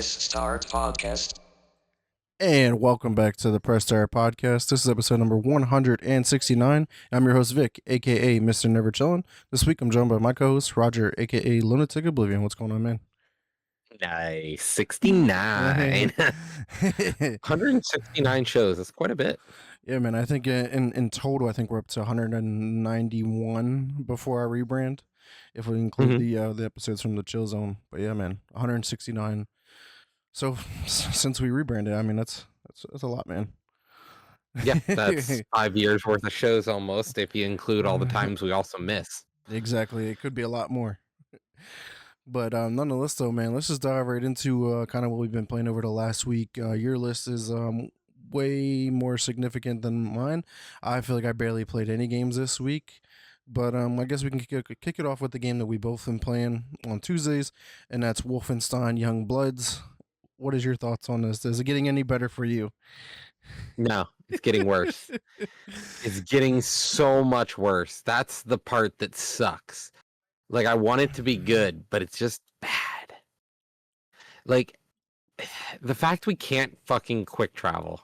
Press Start Podcast. And welcome back to the Press Start Podcast. This is episode number 169. I'm your host, Vic, aka Mr. Never Chillin'. This week I'm joined by my co host, Roger, aka Lunatic Oblivion. What's going on, man? Nice. 69. 169 shows. That's quite a bit. Yeah, man. I think in total, I think we're up to 191 before our rebrand, if we include the episodes from the Chill Zone. But yeah, man, 169. So since we rebranded, I mean that's a lot, man. Yeah, that's 5 years worth of shows almost, if you include all the times we also miss. Exactly. It could be a lot more. But nonetheless, though, man, let's just dive right into kind of what we've been playing over the last week. Your list is way more significant than mine. I feel like I barely played any games this week. But I guess we can kick it off with the game that we both been playing on Tuesdays, and that's Wolfenstein Young Bloods. What is your thoughts on this? Is it getting any better for you? No, it's getting worse. It's getting so much worse. That's the part that sucks. Like, I want it to be good, but it's just bad. Like, the fact we can't fucking quick travel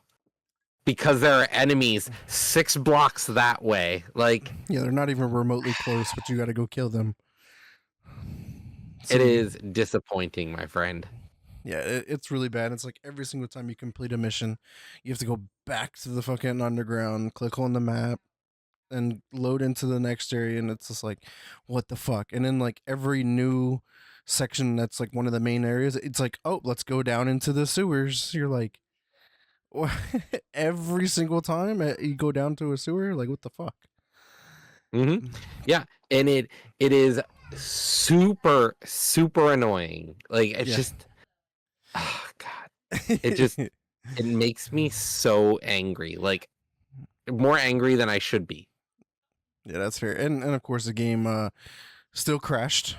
because there are enemies 6 blocks that way. Like, yeah, they're not even remotely close, but you got to go kill them. it is disappointing, my friend. Yeah, it's really bad. It's like every single time you complete a mission, you have to go back to the fucking underground, click on the map, and load into the next area, and it's just like, what the fuck? And then like every new section that's like one of the main areas, it's like, oh, let's go down into the sewers. You're like, what? Every single time you go down to a sewer, like what the fuck? Yeah, and it is super annoying. Like, it's just, oh god, it makes me so angry. Like, more angry than I should be. Yeah, that's fair. And of course the game still crashed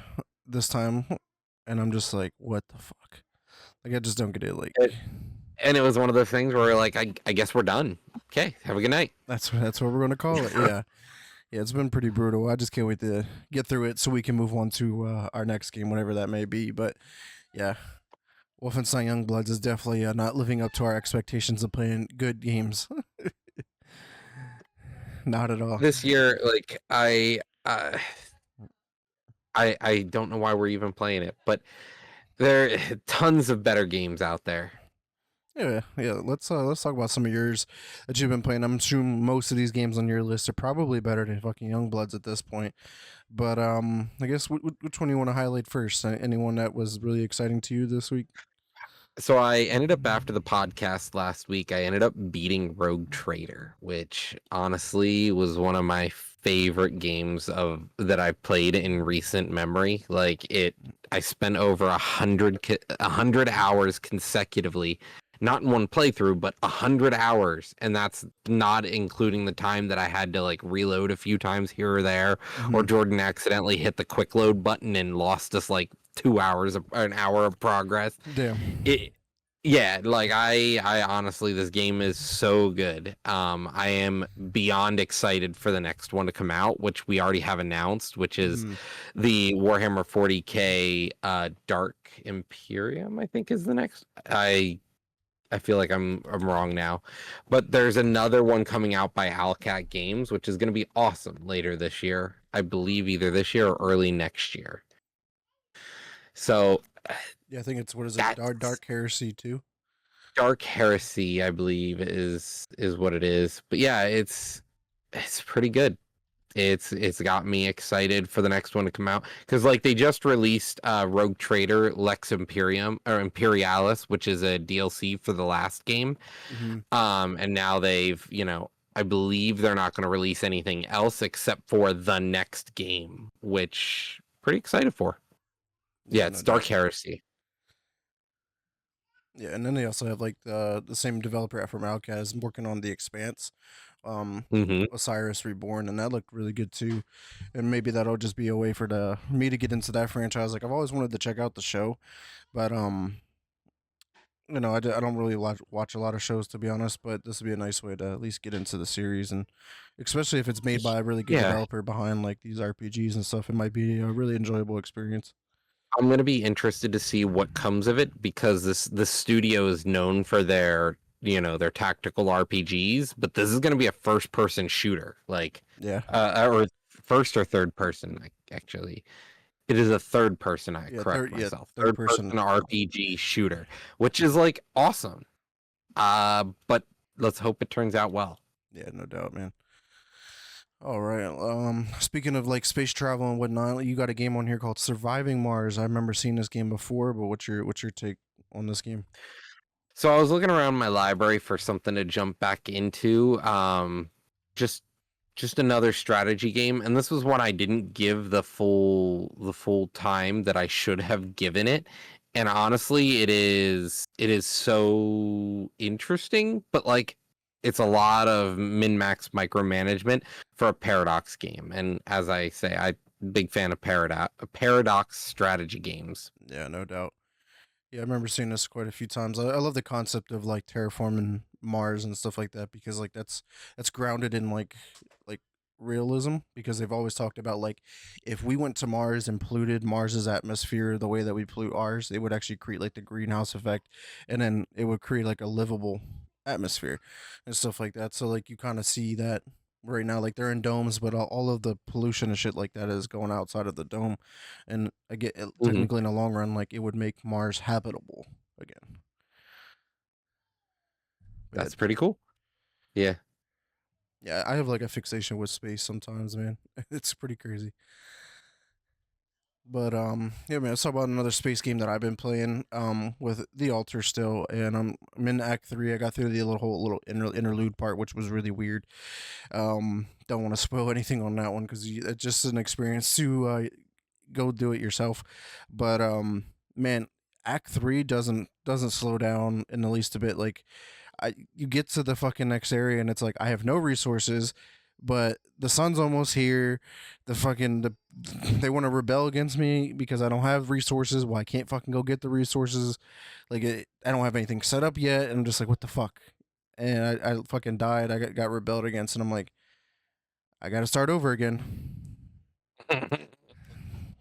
this time, and I'm just like, what the fuck? Like, I just don't get it. Like, and it was one of those things where like, I guess we're done. Okay, have a good night. That's what we're gonna call it. Yeah. Yeah, it's been pretty brutal. I just can't wait to get through it so we can move on to our next game, whatever that may be. But yeah, Wolfenstein Youngbloods is definitely not living up to our expectations of playing good games. Not at all. This year, like, I don't know why we're even playing it, but there are tons of better games out there. Yeah. Let's talk about some of yours that you've been playing. I'm assuming most of these games on your list are probably better than fucking Youngbloods at this point. But I guess which one do you want to highlight first? Anyone that was really exciting to you this week? So I ended up, after the podcast last week, I ended up beating Rogue Trader, which honestly was one of my favorite games that I played in recent memory. Like, I spent over 100 hours consecutively, not in one playthrough, but 100 hours, and that's not including the time that I had to like reload a few times here or there, or Jordan accidentally hit the quick load button and lost us like 2 hours or an hour of progress. Damn. Yeah, like, I honestly, this game is so good. I am beyond excited for the next one to come out, which we already have announced, which is the Warhammer 40K Dark Imperium, I think is the next. I feel like I'm wrong now, but there's another one coming out by Owlcat Games, which is going to be awesome later this year. I believe either this year or early next year. So yeah, I think it's, what is it? Dark Heresy 2? Dark Heresy, I believe, is what it is. But yeah, it's pretty good. It's got me excited for the next one to come out, because like they just released Rogue Trader Lex Imperium or Imperialis, which is a DLC for the last game. And now they've, I believe they're not going to release anything else except for the next game, which pretty excited for. Yeah, it's Dark Heresy. Yeah, and then they also have like the same developer from Outcast working on The Expanse, Osiris Reborn, and that looked really good too. And maybe that'll just be a way for me to get into that franchise. Like, I've always wanted to check out the show, but I don't really watch a lot of shows, to be honest. But this would be a nice way to at least get into the series, and especially if it's made by a really good developer behind like these RPGs and stuff, it might be a really enjoyable experience. I'm gonna be interested to see what comes of it because this studio is known for their their tactical RPGs, but this is gonna be a first person shooter, like Yeah, or first or third person actually. It is a third person, I correct myself. third Third person. person RPG shooter, which is like awesome. But let's hope it turns out well. Yeah, no doubt, man. All right. Speaking of like space travel and whatnot, you got a game on here called Surviving Mars. I remember seeing this game before, but what's your take on this game? So I was looking around my library for something to jump back into. Just just another strategy game, and this was one I didn't give the full time that I should have given it. And honestly, it is so interesting, but like it's a lot of min-max micromanagement for a paradox game. And as I say, I'm a big fan of paradox strategy games. Yeah, no doubt. Yeah, I remember seeing this quite a few times. I love the concept of like terraforming Mars and stuff like that because like that's grounded in like realism because they've always talked about like if we went to Mars and polluted Mars's atmosphere the way that we pollute ours, it would actually create like the greenhouse effect and then it would create like a livable atmosphere and stuff like that. So like you kind of see that right now like they're in domes but all of the pollution and shit like that is going outside of the dome and again, Mhm. technically in the long run, like it would make Mars habitable again. But That's pretty cool. Yeah. yeah, I have like a fixation with space sometimes, man. It's pretty crazy. But yeah, man. Let's talk about another space game that I've been playing with the altar still, and I'm in Act 3. I got through the little interlude part, which was really weird. Don't want to spoil anything on that one because it's just an experience to go do it yourself. But man, Act 3 doesn't slow down in the least a bit. Like you get to the fucking next area and it's like I have no resources, but the sun's almost here. They want to rebel against me because I don't have resources. Well, I can't fucking go get the resources. I don't have anything set up yet. And I'm just like, what the fuck? And I fucking died. I got rebelled against, and I'm like, I got to start over again.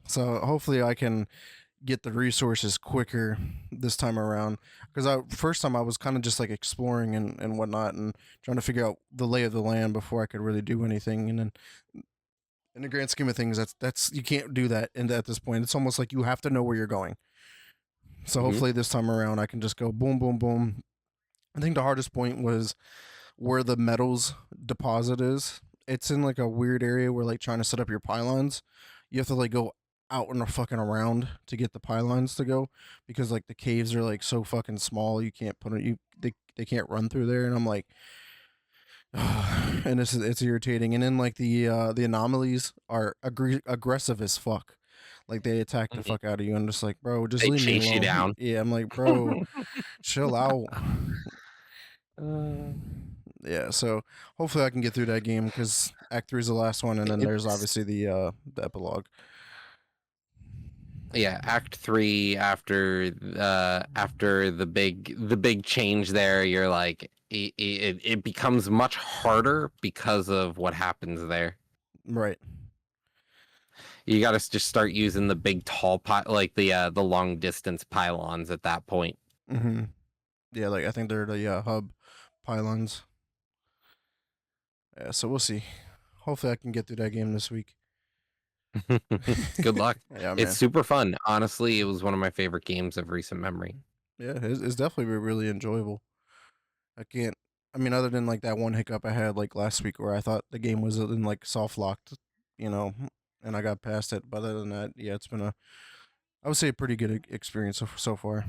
So hopefully I can get the resources quicker this time around because I first time I was kind of just like exploring and whatnot and trying to figure out the lay of the land before I could really do anything and then in the grand scheme of things that's you can't do that and at this point it's almost like you have to know where you're going, so Mhm. hopefully this time around I can just go boom boom boom. I think the hardest point was where the metals deposit is. It's in like a weird area where like trying to set up your pylons, you have to like go out and fucking around to get the pylons to go because like the caves are like so fucking small you can't put it you they can't run through there and I'm like and it's irritating and then like the anomalies are aggressive as fuck, like they attack the Mhm. fuck out of you and I'm just like bro just They leave me chase you alone. down. Yeah, I'm like bro chill out. Uh, Yeah, so hopefully I can get through that game because Act 3 is the last one, and then there's it's obviously the epilogue. yeah, Act 3 after the big change there, you're like it becomes much harder because of what happens there. Right. You got to just start using the big tall like the long distance pylons at that point. Mm-hmm. Yeah, like I think they're the hub pylons. Yeah, so we'll see. Hopefully I can get through that game this week. Good luck. Yeah, It's man. super fun. Honestly, it was one of my favorite games of recent memory. Yeah, it's definitely really enjoyable. I can't. I mean, other than like that one hiccup I had like last week where I thought the game was in like soft locked, you know, and I got past it. But other than that, yeah, it's been I would say a pretty good experience so far.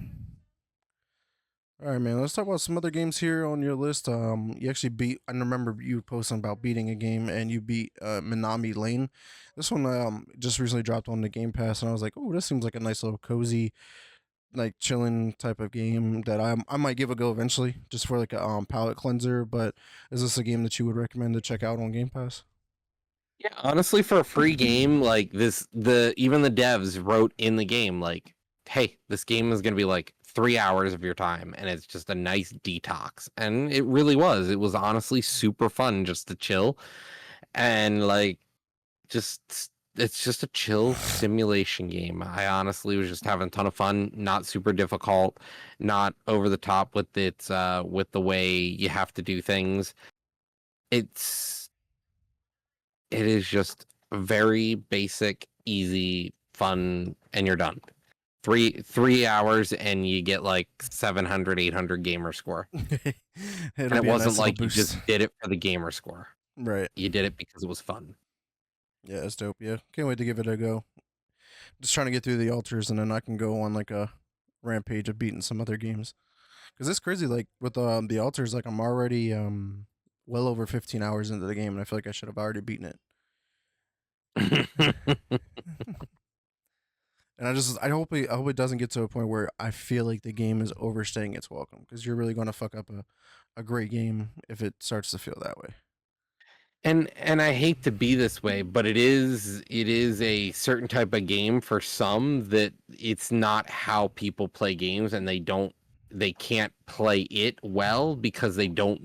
All right, man. Let's talk about some other games here on your list. You actually beat. I remember you posting about beating a game, and you beat Minami Lane. This one just recently dropped on the Game Pass, and I was like, oh, this seems like a nice little cozy, like chilling type of game that I might give a go eventually, just for like a palate cleanser. But is this a game that you would recommend to check out on Game Pass? Yeah, honestly, for a free game like this, even the devs wrote in the game like, "Hey, this game is gonna be like 3 hours of your time, and it's just a nice detox." And it really was. It was honestly super fun just to chill and like just it's just a chill simulation game. I honestly was just having a ton of fun, not super difficult, not over the top with its with the way you have to do things. It's it is just very basic, easy, fun, and you're done. Three hours and you get like 700, 800 gamer score. And It'll it be a wasn't nice little like you boost. just did it for the gamer score. Right. You did it because it was fun. Yeah, it's dope. Yeah. Can't wait to give it a go. Just trying to get through the altars and then I can go on like a rampage of beating some other games. Because it's crazy, like with the altars, like I'm already well over 15 hours into the game and I feel like I should have already beaten it. And I hope it doesn't get to a point where I feel like the game is overstaying its welcome because you're really going to fuck up a great game if it starts to feel that way. And I hate to be this way, but it is a certain type of game for some that it's not how people play games, and they can't play it well because they don't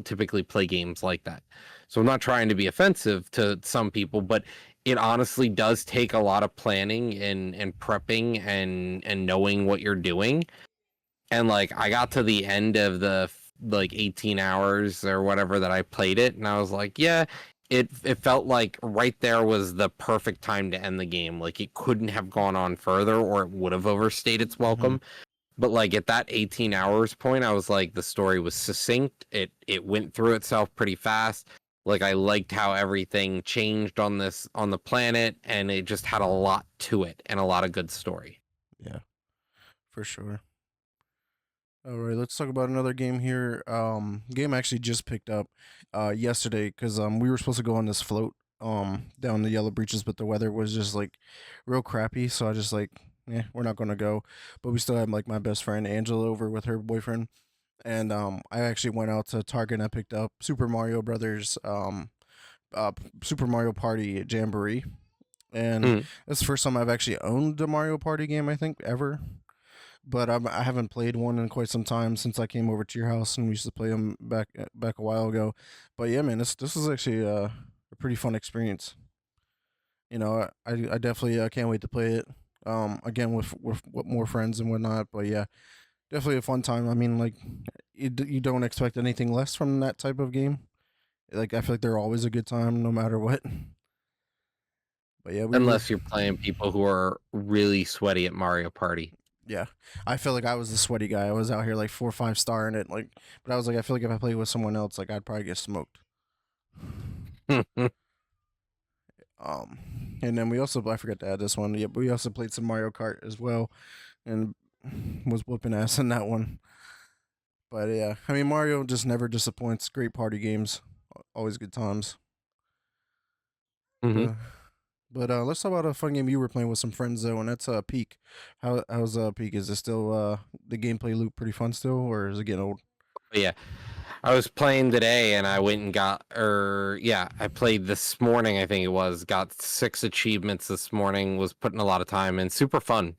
typically play games like that. So I'm not trying to be offensive to some people, but it honestly does take a lot of planning and prepping and knowing what you're doing. And like I got to the end of the like 18 hours or whatever that I played it, and I was like, yeah, it felt like right there was the perfect time to end the game. Like it couldn't have gone on further or it would have overstayed its Hmm. welcome. But like at that 18 hours point, I was like the story was succinct. It went through itself pretty fast. Like I liked how everything changed on the planet, and it just had a lot to it and a lot of good story. Yeah, for sure. All right, let's talk about another game here. Game I actually just picked up yesterday because we were supposed to go on this float down the Yellow Breaches, but the weather was just like real crappy, so I just like, we're not gonna go. But we still had like my best friend Angela over with her boyfriend, and I actually went out to Target and I picked up Super Mario Brothers Super Mario Party Jamboree, and Mhm. that's the first time I've actually owned a Mario Party game I think ever, but I haven't played one in quite some time since I came over to your house and we used to play them back a while ago. But yeah, man, this is actually a pretty fun experience. You know, I definitely can't wait to play it again with more friends and whatnot. But yeah, definitely a fun time. I mean, like you don't expect anything less from that type of game. Like I feel like they're always a good time no matter what. But yeah, we were Unless you're playing people who are really sweaty at Mario Party. yeah. I feel like I was the sweaty guy. I was out here like 4 or 5 star in it, like, but I was like, I feel like if I played with someone else, like I'd probably get smoked. Um, and then we also I forgot to add this one. Yeah, but we also played some Mario Kart as well, and was whooping ass in that one. But yeah, I mean Mario just never disappoints. Great party games, always good times. Hmm. But let's talk about a fun game you were playing with some friends though, and that's Peak. How's Peak? Is it still the gameplay loop pretty fun still, or is it getting old? Yeah, I was playing today and I went and got, or yeah, I played this morning, I think it was, got 6 achievements this morning, was putting a lot of time in, super fun.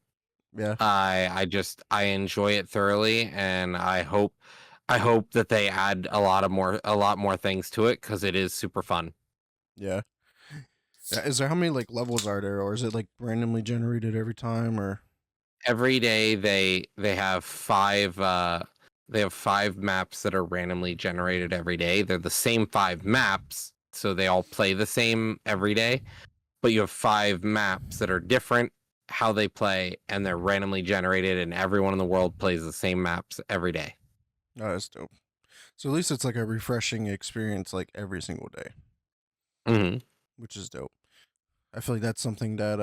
Yeah, I enjoy it thoroughly, and I hope that they add a lot more things to it because it is super fun. yeah. Is there how many like levels are there, or is it like randomly generated every time, or? Every day they have 5 maps that are randomly generated every day. They're the same 5 maps, so they all play the same every day, but you have 5 maps that are different how they play, and they're randomly generated, and everyone in the world plays the same maps every day. Oh, that's dope. So at least it's like a refreshing experience like every single day, Hmm. which is dope. I feel like that's something that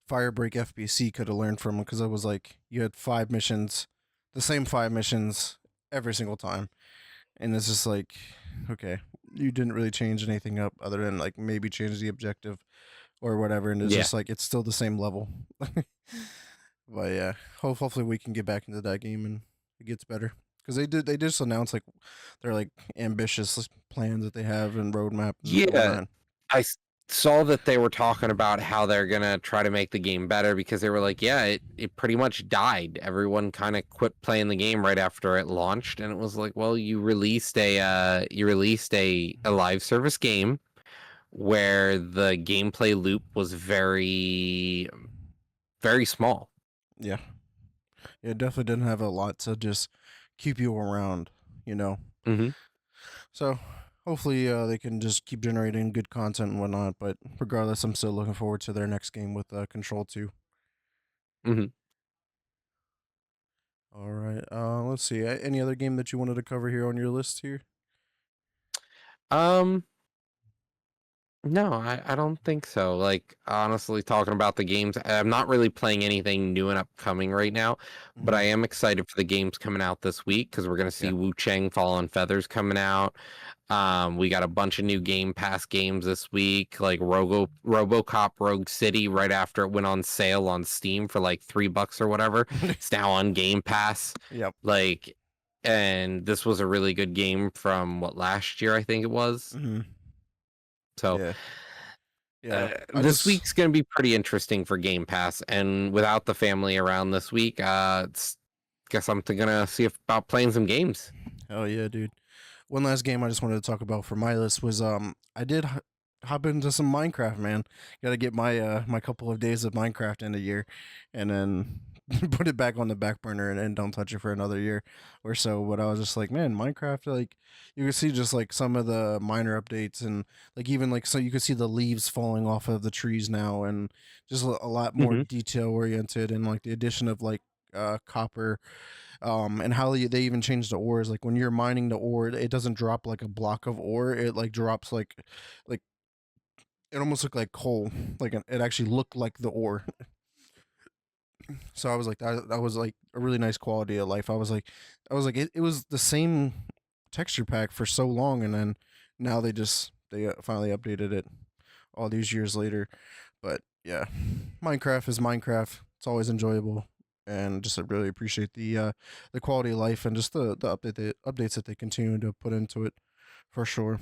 Firebreak FBC could have learned from because it was like you had 5 missions, the same 5 missions every single time, and it's just like, okay, you didn't really change anything up other than like maybe change the objective or whatever, and it's Yeah. just like it's still the same level. But yeah, hopefully we can get back into that game and it gets better because they just announced like their like ambitious plans that they have and roadmap and Yeah, whatnot. saw that they were talking about how they're gonna try to make the game better because they were like, yeah, it pretty much died. Everyone kind of quit playing the game right after it launched, and it was like, well, you released a live service game where the gameplay loop was very small. Yeah, it definitely didn't have a lot to just keep you around, you know. Hmm. So hopefully they can just keep generating good content and whatnot. But regardless, I'm still looking forward to their next game with Control 2. Hmm. All right. Let's see. Any other game that you wanted to cover here on your list here? Um, no, I don't think so. Like, honestly, talking about the games, I'm not really playing anything new and upcoming right now, but I Mm-hmm. am excited for the games coming out this week because we're gonna see Yeah. Wu Chang Fall on Feathers coming out. We got a bunch of new Game Pass games this week, like RoboCop Rogue City, right after it went on sale on Steam for like $3 or whatever. It's now on Game Pass. Yep. Like, and this was a really good game from what, last year, I think it was. Mm-hmm. So Yeah. Yeah. I this just week's gonna be pretty interesting for Game Pass, and without the family around this week, guess I'm gonna see about playing some games. hell yeah, dude. One last game I just wanted to talk about for my list was I did hop into some Minecraft, man. Got to get my my couple of days of Minecraft in a year, and then put it back on the back burner and don't touch it for another year or so. But I was just like, man, Minecraft, like you can see just like some of the minor updates and like even like so you can see the leaves falling off of the trees now and just a lot more Hmm. detail oriented and like the addition of like copper and how they even changed the ores. Like when you're mining the ore, it doesn't drop like a block of ore. It like drops like it almost looked like coal. Like it actually looked like the ore. So I was like that was like a really nice quality of life. I was like it was the same texture pack for so long, and then now they finally updated it all these years later. But yeah, Minecraft is Minecraft. It's always enjoyable, and just I really appreciate the quality of life and just the updates that they continue to put into it, for sure.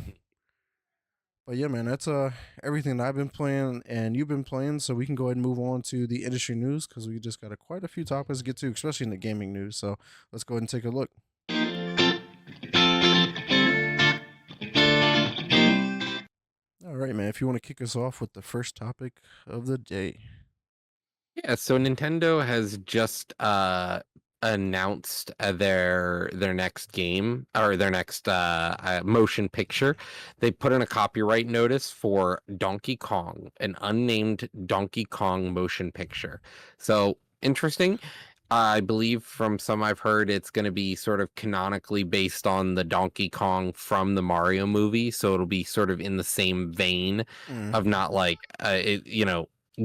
But yeah, man, that's everything that I've been playing and you've been playing. So we can go ahead and move on to the industry news because we just got quite a few topics to get to, especially in the gaming news. So let's go ahead and take a look. All right, man. If you want to kick us off with the first topic of the day. Yeah, so Nintendo has just announced their next game or their next motion picture. They put in a copyright notice for Donkey Kong, an unnamed Donkey Kong motion picture. So interesting. I believe from some I've heard it's going to be sort of canonically based on the Donkey Kong from the Mario movie, so it'll be sort of in the same vein Mm, of not like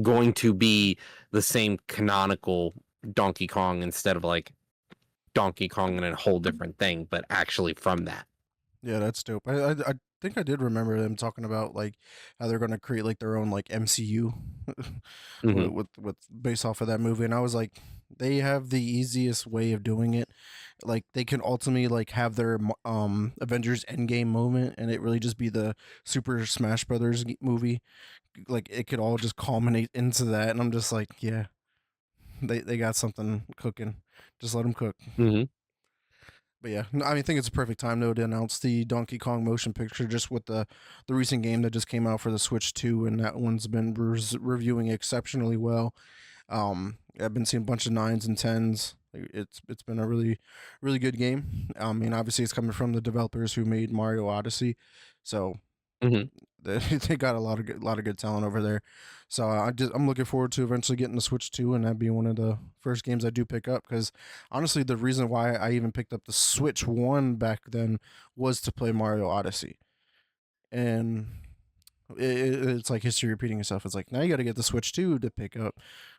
going to be the same canonical Donkey Kong instead of like Donkey Kong and a whole different thing, but actually from that. yeah, that's dope. I think I did remember them talking about like how they're going to create like their own like MCU Hmm. with based off of that movie, and I was like, they have the easiest way of doing it. Like they can ultimately like have their Avengers Endgame moment, and it really just be the Super Smash Brothers movie. Like it could all just culminate into that, and I'm just like, yeah, they got something cooking. Just let them cook. Hmm. But yeah, no, I mean, I think it's a perfect time though to announce the Donkey Kong motion picture, just with the recent game that just came out for the Switch 2, and that one's been reviewing exceptionally well. I've been seeing a bunch of nines and tens. It's been a really good game. I mean, obviously, it's coming from the developers who made Mario Odyssey, so Hmm. they got a lot of good talent over there. So I'm looking forward to eventually getting the Switch 2, and that being one of the first games I do pick up. Because honestly, the reason why I even picked up the Switch 1 back then was to play Mario Odyssey, and it's like history repeating itself. It's like now you got to get the Switch 2 to pick up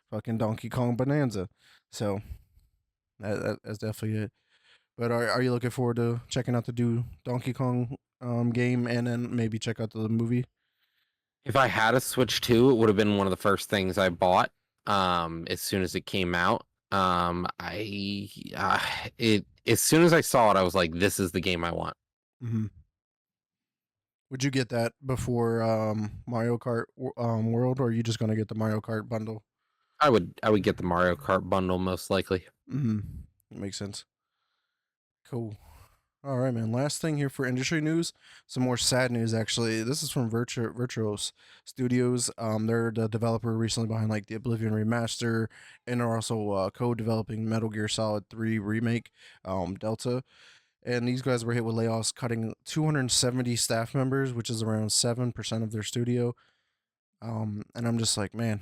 fucking Donkey Kong Bonanza. So that's definitely it. But are you looking forward to checking out the new Donkey Kong game and then maybe check out the movie? If I had a Switch 2, it would have been one of the first things I bought as soon as it came out. I it as soon as I saw it, I was like, this is the game I want. Hmm. Would you get that before Mario Kart World, or are you just gonna get the Mario Kart bundle? I would get the Mario Kart bundle most likely. Hmm. That makes sense. Cool. All right, man. Last thing here for industry news. Some more sad news, actually. This is from Virtuos Studios. They're the developer recently behind like the Oblivion remaster, and are also co-developing Metal Gear Solid 3 remake, Delta. And these guys were hit with layoffs, cutting 270 staff members, which is around 7% of their studio. And I'm just like, man,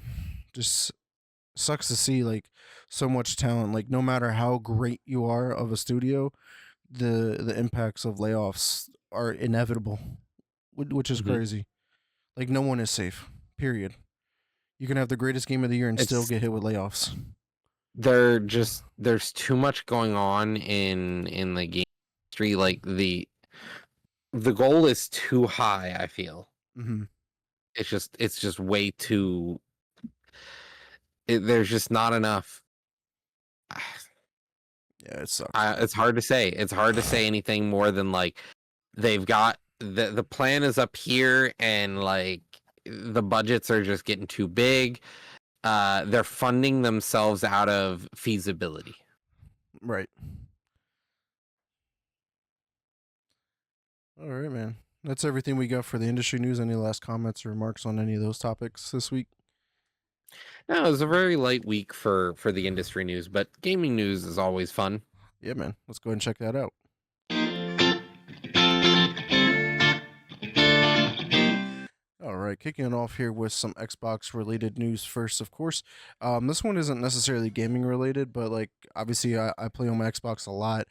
just sucks to see like so much talent. Like no matter how great you are of a studio, the impacts of layoffs are inevitable, which is Hmm. crazy. Like no one is safe. Period. You can have the greatest game of the year and still It's get hit with layoffs. there's too much going on in the game industry. Like the goal is too high, I feel. Mm-hmm. It's just way too there's just not enough. Yeah, it sucks. It's hard to say. It's hard to say anything more than like they've got the plan is up here and like the budgets are just getting too big. They're funding themselves out of feasibility. Right. All right, man. That's everything we got for the industry news. Any last comments or remarks on any of those topics this week? No, it was a very light week for the industry news, but gaming news is always fun. Yeah, man. Let's go ahead and check that out. All right, kicking it off here with some Xbox related news first, of course. This one isn't necessarily gaming related, but like obviously I play on my Xbox a lot.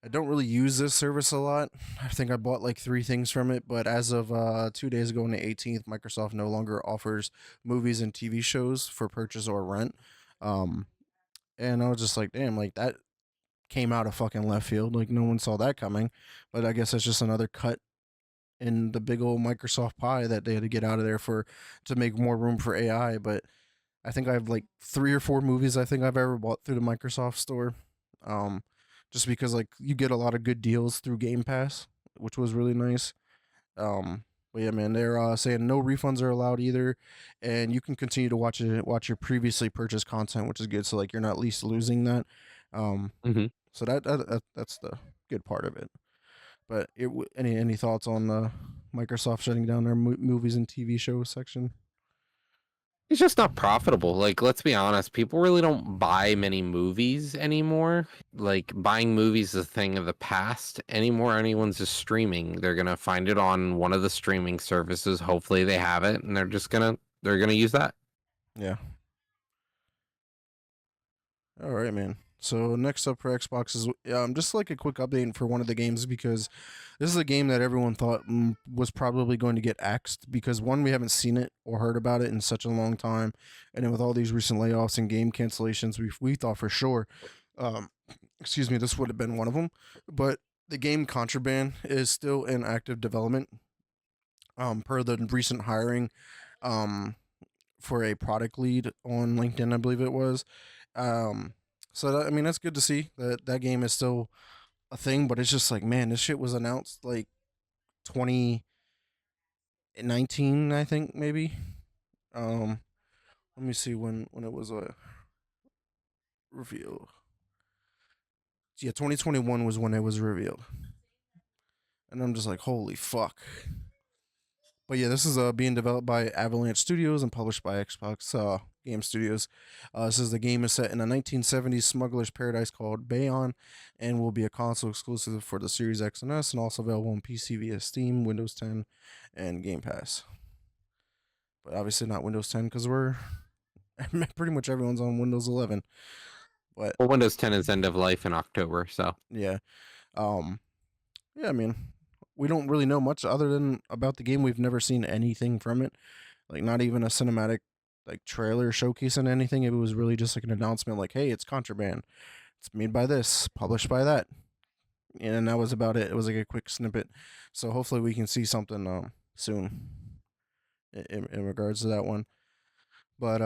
I don't really use this service a lot. I think I bought like three things from it, but as of 2 days ago on the 18th, Microsoft no longer offers movies and TV shows for purchase or rent. Um, and I was just like, damn, like that came out of fucking left field. Like no one saw that coming. But I guess that's just another cut in the big old Microsoft pie that they had to get out of there for to make more room for AI. But I think I have like three or four movies I think I've ever bought through the Microsoft store. Um, just because like you get a lot of good deals through Game Pass, which was really nice. But yeah, man, they're saying no refunds are allowed either, and you can continue to watch your previously purchased content, which is good. So like you're not at least losing that. Um, Hmm. so that's the good part of it. But any thoughts on Microsoft shutting down their movies and TV show section? It's just not profitable. Like, let's be honest, people really don't buy many movies anymore. Like, buying movies is a thing of the past anymore. Anyone's just streaming. They're gonna find it on one of the streaming services. Hopefully, they have it, and they're gonna use that. Yeah. All right, man. So next up for Xbox is just like a quick update for one of the games because this is a game that everyone thought was probably going to get axed because one, we haven't seen it or heard about it in such a long time, and then with all these recent layoffs and game cancellations, we thought for sure, um, excuse me, this would have been one of them. But the game Contraband is still in active development, per the recent hiring, um, for a product lead on LinkedIn, I believe it was. Um, so I mean, that's good to see that that game is still a thing, but it's just like, man, this shit was announced like 2019, I think maybe. Um, let me see when it was a reveal. Yeah, 2021 was when it was revealed, and I'm just like, holy fuck. But yeah, this is being developed by Avalanche Studios and published by Xbox Game Studios. This is the game is set in a 1970s smuggler's paradise called Bayon, and will be a console exclusive for the Series X and S, and also available on PC via Steam, Windows 10, and Game Pass. But obviously not Windows 10 because we're pretty much everyone's on Windows 11. But Well, Windows 10 is end of life in October, so yeah, um, yeah, I mean, we don't really know much other than about the game. We've never seen anything from it, like not even a cinematic like trailer showcasing anything. It was really just like an announcement, like, "Hey, it's Contraband. It's made by this, published by that," and that was about it. It was like a quick snippet. So hopefully we can see something soon in regards to that one. But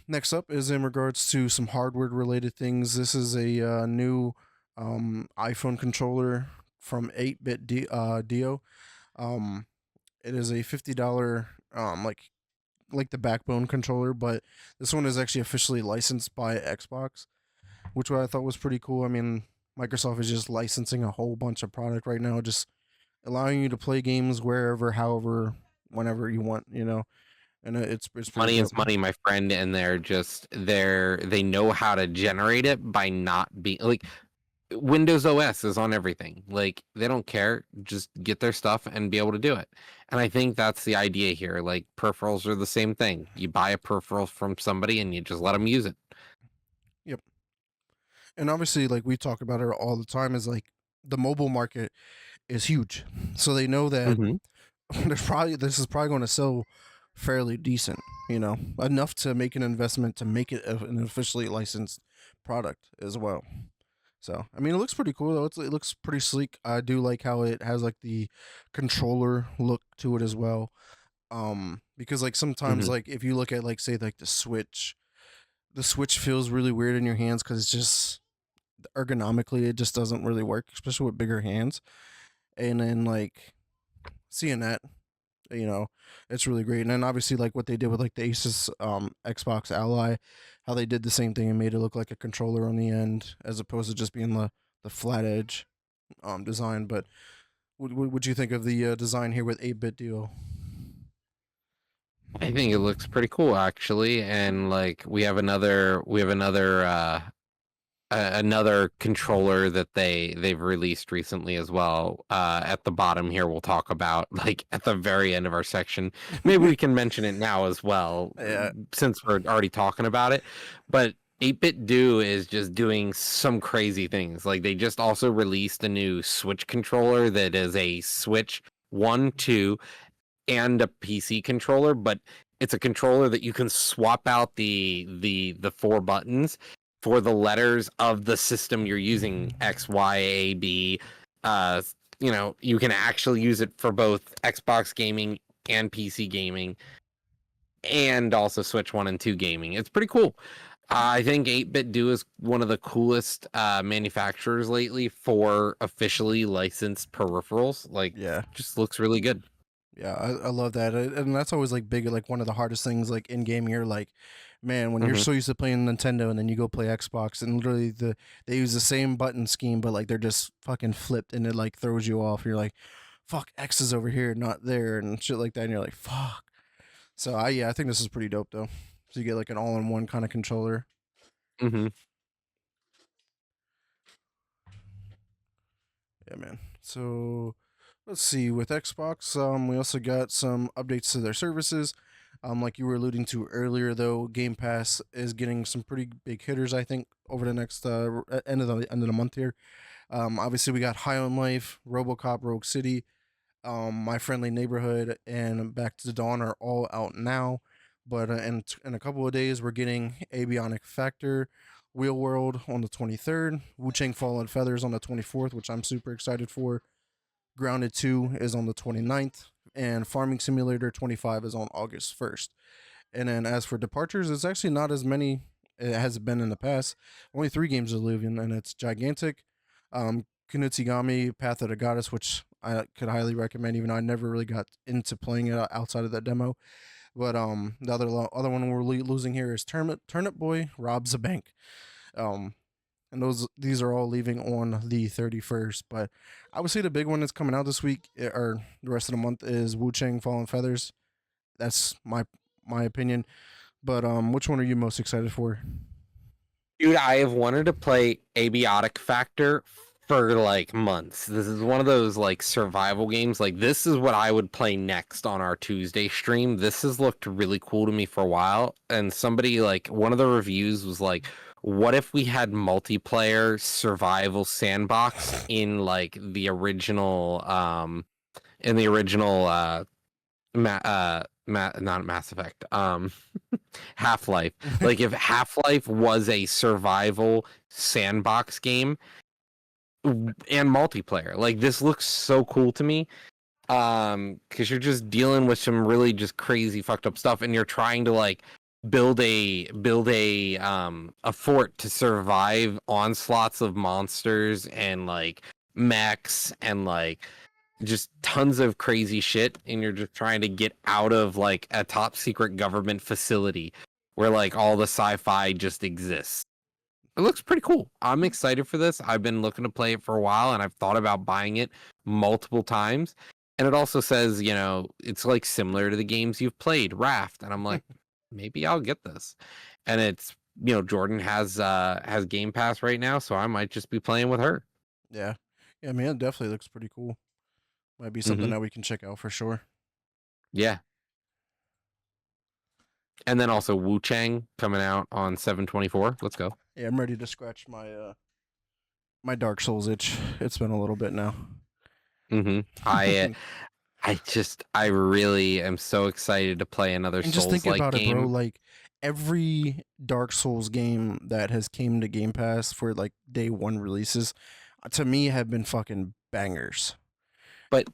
next up is in regards to some hardware related things. This is a new iPhone controller from 8-bit Dio. Um, it is a $50 like the backbone controller, but this one is actually officially licensed by Xbox, which I thought was pretty cool. I mean, Microsoft is just licensing a whole bunch of product right now, just allowing you to play games wherever, however, whenever you want, and it's pretty Money is dope. money, my friend, and they know how to generate it by not being like Windows OS is on everything. Like they don't care, just get their stuff and be able to do it. And I think that's the idea here. Like peripherals are the same thing. You buy a peripheral from somebody and you just let them use it. Yep. And obviously, like we talk about it all the time, is like the mobile market is huge, so they know that Mm-hmm. this is probably going to sell fairly decent, enough to make an investment to make it an officially licensed product as well. So I mean, it looks pretty cool though. It looks pretty sleek. I do like how it has like the controller look to it as well. Because like sometimes Mm-hmm. like if you look at like say like the Switch feels really weird in your hands because it's just ergonomically it just doesn't really work, especially with bigger hands. And then like seeing that, you know, it's really great. And then obviously like what they did with like the Asus Xbox Ally, how they did the same thing and made it look like a controller on the end as opposed to just being the flat edge design. But what would you think of the design here with 8-bit Duo? I think it looks pretty cool actually, and like we have another controller that they've released recently as well. At the bottom here, we'll talk about like at the very end of our section. Maybe we can mention it now as well, Yeah, since we're already talking about it. But 8-Bit Do is just doing some crazy things. Like they just also released a new Switch controller that is a Switch 1, 2, and a PC controller, but it's a controller that you can swap out the four buttons for the letters of the system you're using, X, Y, A, B. Uh, you can actually use it for both Xbox gaming and PC gaming, and also Switch 1 and 2 gaming. It's pretty cool. I think 8-Bit Do is one of the coolest manufacturers lately for officially licensed peripherals. Like, yeah. just looks really good. Yeah, I love that, and that's always like big, like one of the hardest things, like in game. You're like, man, when you're Hmm. so used to playing Nintendo, and then you go play Xbox, and literally they use the same button scheme, but like they're just fucking flipped, and it like throws you off. You're like, fuck, X is over here, not there, and shit like that, and you're like, fuck. So I think this is pretty dope though. So you get like an all-in-one kind of controller. Hmm. Yeah, man. So let's see. With Xbox, we also got some updates to their services. Like you were alluding to earlier, though, Game Pass is getting some pretty big hitters. I think over the next end of the month here. Obviously, we got High on Life, RoboCop, Rogue City, My Friendly Neighborhood, and Back to the Dawn are all out now. But in a couple of days, we're getting Avionic Factor, Wheel World on the 23rd, Wu Chang Fall and Feathers on the 24th, which I'm super excited for. Grounded 2 is on the 29th, and Farming Simulator 25 is on August 1st. And then as for departures, it's actually not as many it has been in the past. Only 3 games are leaving, and it's Gigantic, Kunutsigami, Path of the Goddess, which I could highly recommend, even though I never really got into playing it outside of that demo. But the other one we're losing here is Turnip Boy Robs a Bank. Um, and these are all leaving on the 31st. But I would say the big one that's coming out this week or the rest of the month is Wu Chang Fallen Feathers. That's my opinion. But which one are you most excited for? Dude, I have wanted to play Abiotic Factor for like months. This is one of those like survival games. Like this is what I would play next on our Tuesday stream. This has looked really cool to me for a while. And somebody like one of the reviews was like, what if we had multiplayer survival sandbox in like the original not Mass Effect. Half-Life. Like if Half-Life was a survival sandbox game and multiplayer. Like this looks so cool to me. Because you're just dealing with some really just crazy fucked up stuff and you're trying to like build a fort to survive onslaughts of monsters and like mechs and like just tons of crazy shit, and you're just trying to get out of like a top secret government facility where like all the sci-fi just exists. it looks pretty cool. I'm excited for this. I've been looking to play it for a while, and I've thought about buying it multiple times. And it also says, it's like similar to the games you've played, Raft. And I'm like, maybe I'll get this. And it's, Jordan has Game Pass right now, so I might just be playing with her. Yeah. Yeah, man, it definitely looks pretty cool. Might be something Hmm. that we can check out for sure. Yeah. And then also Wu Chang coming out on 7/24. Let's go. Yeah, I'm ready to scratch my Dark Souls itch. It's been a little bit now. Hmm. I really am so excited to play another And just thinking Souls-like about it, bro, game. like every Dark Souls game that has came to Game Pass for like day one releases, to me have been fucking bangers.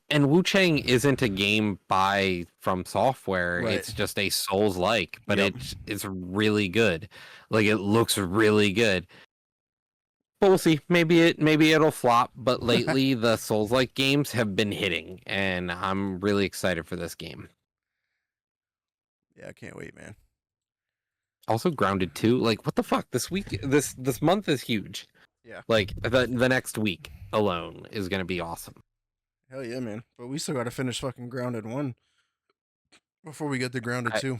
And Wu Chang isn't a game by From Software. Right. It's just a Souls-like, but Yep. it's really good. Like it looks really good. But we'll see. Maybe it'll flop. But lately, the Souls-like games have been hitting, and I'm really excited for this game. Yeah, I can't wait, man. Also, Grounded 2. Like, what the fuck? This month is huge. Yeah. Like the next week alone is gonna be awesome. Hell yeah, man. But we still got to finish fucking Grounded 1 before we get to Grounded 2.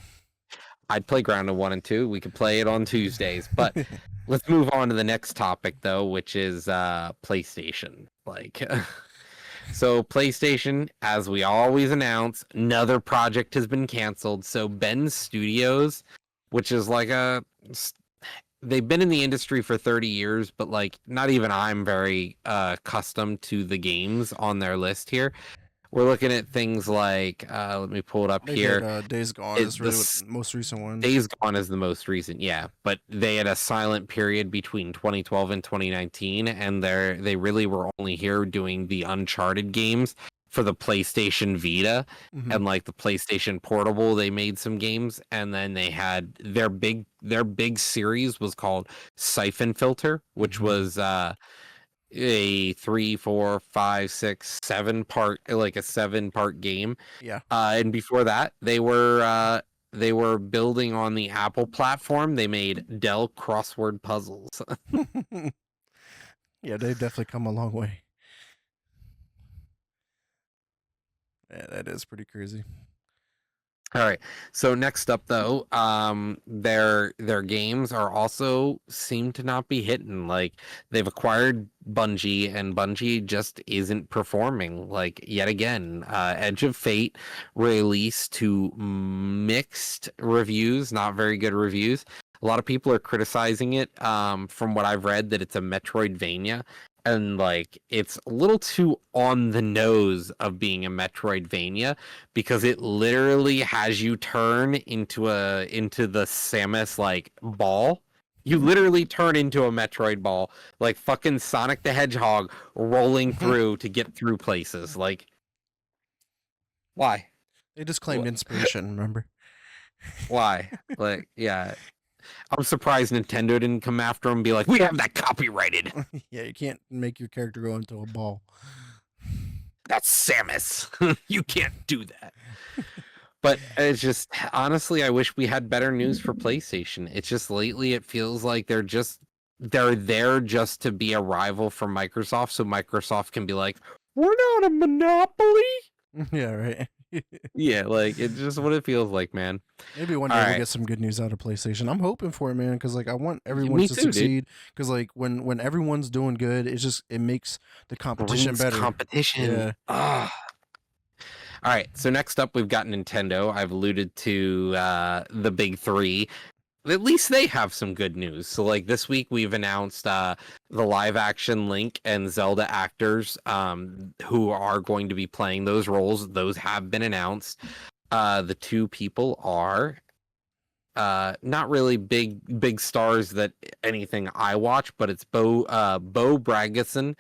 I'd play Grounded 1 and 2. We could play it on Tuesdays. But let's move on to the next topic, though, which is PlayStation. So PlayStation, as we always announce, another project has been canceled. So Ben Studios, which is they've been in the industry for 30 years, but like not even I'm very accustomed to the games on their list here. We're looking at things like let me pull it up They here. did Days Gone is really what the most recent one. Days Gone is the most recent, yeah. But they had a silent period between 2012 and 2019, and they really were only here doing the Uncharted games for the PlayStation Vita Mm-hmm. and like the PlayStation Portable. They made some games, and then they had their big series was called Siphon Filter, which Mm-hmm. was a 3, 4, 5, 6, 7 part, like a 7-part game. Yeah. And before that, they were building on the Apple platform. They made Dell crossword puzzles. Yeah, they've definitely come a long way. Yeah, that is pretty crazy. All right. So next up, though, their games are also seem to not be hitting. Like they've acquired Bungie, and Bungie just isn't performing. Like yet again, Edge of Fate released to mixed reviews, not very good reviews. A lot of people are criticizing it. From what I've read, that it's a Metroidvania. And like it's a little too on the nose of being a Metroidvania because it literally has you turn into the Samus like ball. You literally turn into a Metroid ball, like fucking Sonic the Hedgehog rolling through to get through places. Like, why? They just claimed inspiration, remember? Why? Like, yeah. I'm surprised Nintendo didn't come after him and be like, "We have that copyrighted. Yeah, you can't make your character go into a ball. That's Samus. You can't do that." But it's just honestly, I wish we had better news for PlayStation. It's just lately it feels like they're there just to be a rival for Microsoft, so Microsoft can be like, "We're not a monopoly." Yeah, right. Yeah, like it's just what it feels like, man. Maybe one All day we'll right, get some good news out of PlayStation. I'm hoping for it, man, because like I want everyone me to too, dude. succeed. Because like when everyone's doing good, it makes the competition Brings better. competition. Yeah. Ah. All right, so next up we've got Nintendo. I've alluded to the big three. At least they have some good news. So like this week we've announced the live action Link and Zelda actors who are going to be playing those roles. Those have been announced. The two people are not really big stars that anything I watch, but it's Bo Bragison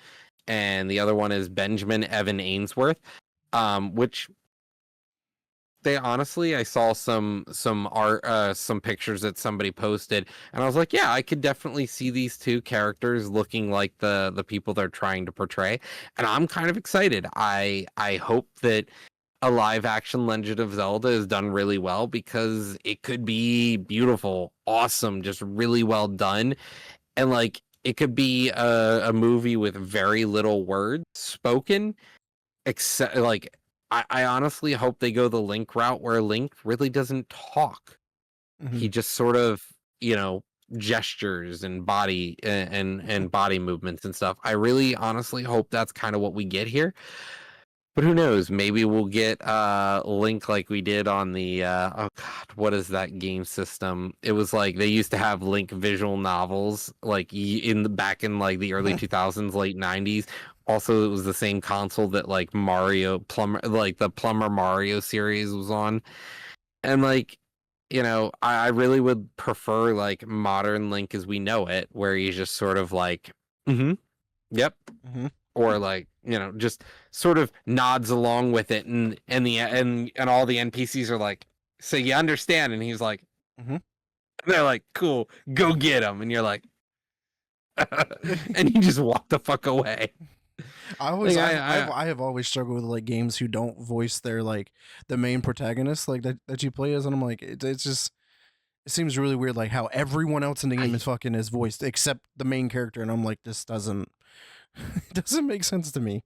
and the other one is Benjamin Evan Ainsworth, which they honestly, I saw some art, some pictures that somebody posted, and I was like, yeah, I could definitely see these two characters looking like the people they're trying to portray, and I'm kind of excited. I hope that a live action Legend of Zelda is done really well because it could be beautiful, awesome, just really well done. and like it could be a movie with very little words spoken, except like I honestly hope they go the Link route where Link really doesn't talk. Hmm. He just sort of, you know, gestures and body and body movements and stuff. I really honestly hope that's kind of what we get here. But who knows? Maybe we'll get Link like we did on the oh god, what is that game system? It was like they used to have Link visual novels like in the back in like the early 2000s, late 90s. Also, it was the same console that like Mario Plumber, like the Plumber Mario series was on. And like, you know, I really would prefer like modern Link as we know it, where he's just sort of like, mm-hmm, yep, Hmm. or like, you know, just sort of nods along with it, and all the NPCs are like, so you understand, and he's like, Hmm. they're like, cool, go get him, and you're like, and you just walk the fuck away. Like I have always struggled with like games who don't voice their like the main protagonist like that you play as, and I'm like it's just it seems really weird like how everyone else in the game I is fucking is voiced except the main character, and I'm like this doesn't it doesn't make sense to me.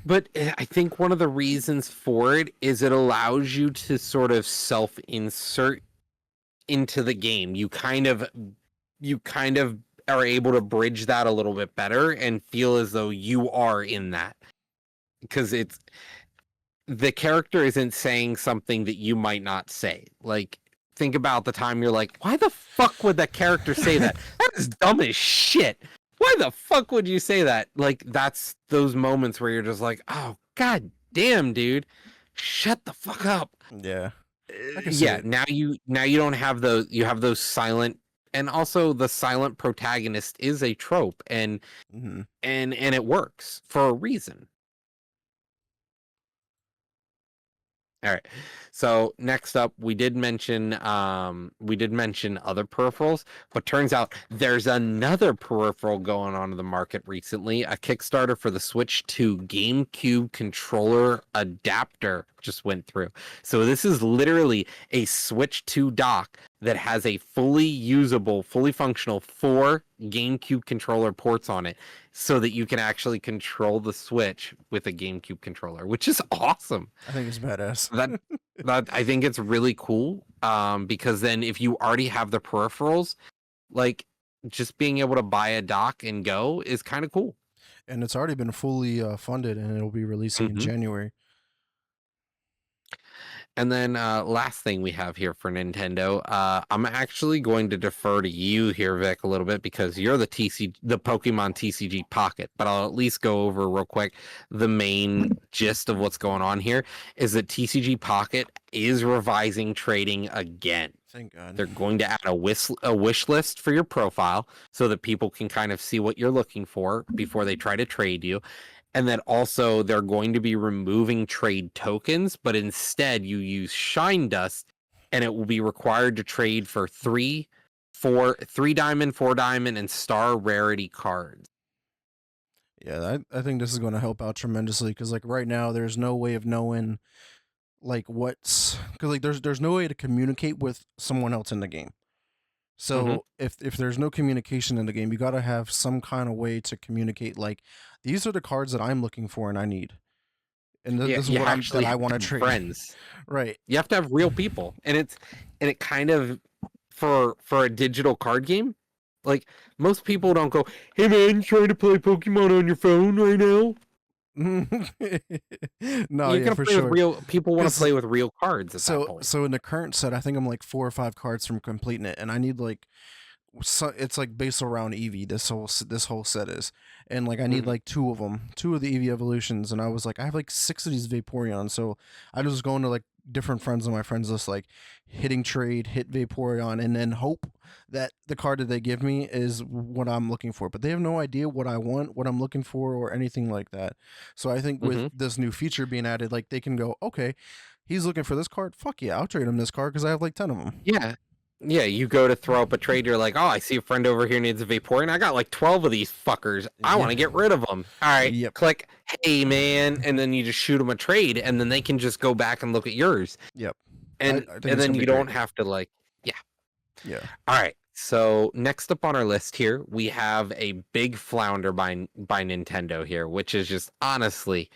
But I think one of the reasons for it is it allows you to sort of self insert into the game. You kind of are able to bridge that a little bit better and feel as though you are in that, because it's the character isn't saying something that you might not say. Like, think about the time you're like, why the fuck would that character say that? That is dumb as shit. Why the fuck would you say that? Like, that's those moments where you're just like, oh god damn, dude, shut the fuck up. Yeah, I can see Yeah, it. now you don't have those, you have those silent, and also the silent protagonist is a trope, and Hmm. and it works for a reason. All right. So next up, we did mention other peripherals, but turns out there's another peripheral going on in the market recently. A Kickstarter for the Switch 2 GameCube controller adapter just went through. So this is literally a Switch 2 dock that has a fully usable, fully functional 4 GameCube controller ports on it, so that you can actually control the Switch with a GameCube controller, which is awesome. I think it's badass. That that I think it's really cool. Because then if you already have the peripherals, like just being able to buy a dock and go is kind of cool. And it's already been fully funded, and it'll be releasing in Hmm. January. And then last thing we have here for Nintendo, I'm actually going to defer to you here, Vic, a little bit because you're the Pokemon TCG Pocket. But I'll at least go over real quick the main gist of what's going on here is that TCG Pocket is revising trading again. Thank God. They're going to add a wish list for your profile so that people can kind of see what you're looking for before they try to trade you. And then also they're going to be removing trade tokens, but instead you use Shine Dust, and it will be required to trade for three diamond, 4 diamond, and star rarity cards. Yeah, I think this is going to help out tremendously because like right now there's no way of knowing like what's because like there's no way to communicate with someone else in the game. Hmm. So if there's no communication in the game, you got to have some kind of way to communicate. Like these are the cards that I'm looking for and I need, and Yeah, this is you what I'm that actually I have want to to have trade. friends. Right. You have to have real people, and it kind of, for a digital card game, like most people don't go, "Hey man, you trying to play Pokemon on your phone right now?" No, You're yeah, gonna for play with sure. real people. Want to Because play with real cards at that point. so in the current set, I think I'm like 4 or 5 cards from completing it, and I need like it's like based around Eevee. This whole set is, and like I need Hmm. like two of the Eevee evolutions, and I was like I have like 6 of these Vaporeon, so I just go into like different friends on my friends list, like hitting trade, hit Vaporeon, and then hope that the card that they give me is what I'm looking for. But they have no idea what I want, what I'm looking for, or anything like that. So I think with Hmm. this new feature being added, like they can go, okay, he's looking for this card. Fuck yeah, I'll trade him this card because I have like 10 of them. Yeah. Yeah, you go to throw up a trade, you're like, oh, I see a friend over here needs a Vaporeon. I got like 12 of these fuckers. I want Yeah. to get rid of them. All right, Yep. click, hey man, and then you just shoot them a trade, and then they can just go back and look at yours. Yep. And I think and it's then gonna be you great. don't have to like, yeah. Yeah. All right. So next up on our list here, we have a big flounder by Nintendo here, which is just honestly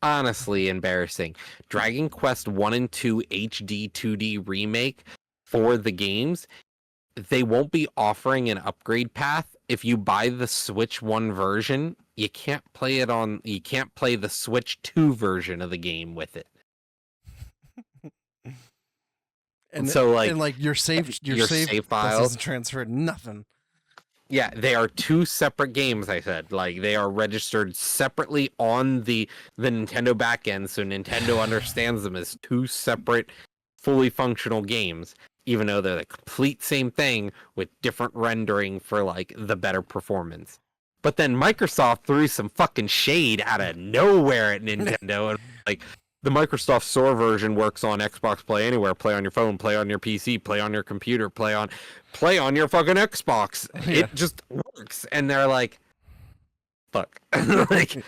embarrassing. Dragon Quest 1 and 2 HD 2D remake for the games. They won't be offering an upgrade path. If you buy the Switch 1 version, you can't play the Switch 2 version of the game with it. And So and like your your save save doesn't files, transfer nothing. yeah, they are two separate games, I said. Like they are registered separately on the Nintendo backend, so Nintendo understands them as two separate fully functional games, even though they're the complete same thing with different rendering for like the better performance. But then Microsoft threw some fucking shade out of nowhere at Nintendo and like the Microsoft Store version works on Xbox Play Anywhere, play on your phone, play on your PC, play on your computer, play on your fucking Xbox. Yeah. It just works. And they're like, fuck. Like,